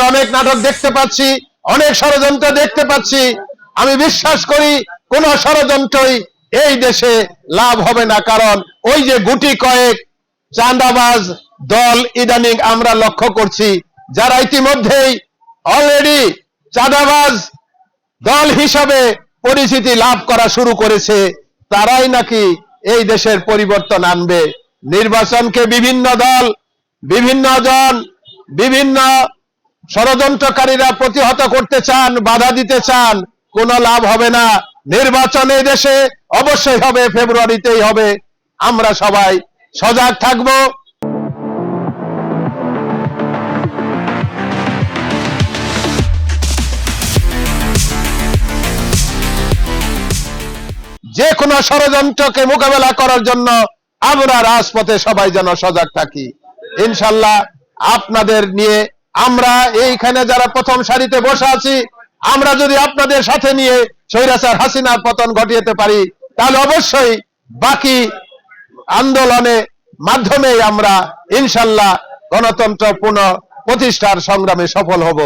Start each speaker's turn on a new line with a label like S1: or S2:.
S1: অনেক নাটক দেখতে পাচ্ছি, অনেক ষড়যন্ত্র দেখতে পাচ্ছি। আমি বিশ্বাস করি কোন ষড়যন্ত্রই এই দেশে লাভ হবে না, কারণ ওই যে গুটি কয়েক চাঁদাবাজ দল ইদানিং আমরা লক্ষ্য করছি, যারা ইতিমধ্যেই অলরেডি চাঁদাবাজ দল হিসাবে পরিচিতি লাভ করা শুরু করেছে, তারাই নাকি এই দেশের পরিবর্তন আনবে। নির্বাচনকে বিভিন্ন দল, বিভিন্ন জন, বিভিন্ন ষড়যন্ত্রকারীরা প্রতিহত করতে চান, বাধা দিতে চান, কোনো লাভ হবে না। নির্বাচন এই দেশে অবশ্যই হবে, ফেব্রুয়ারিতেই হবে। আমরা সবাই সজাগ থাকব। যে কোনো ষড়যন্ত্রকে মোকাবেলা করার জন্য আমরা রাজপথে সবাই যেন সজাগ থাকি। ইনশাল্লাহ আপনাদের নিয়ে আমরা এইখানে যারা প্রথম সারিতে বসে আছি, আমরা যদি আপনাদের সাথে নিয়ে স্বৈরাচার হাসিনার পতন ঘটিয়ে পারি, তাহলে অবশ্যই বাকি আন্দোলনে মাধ্যমে আমরা ইনশাল্লাহ গণতন্ত্র পুনঃ প্রতিষ্ঠার সংগ্রামে সফল হব।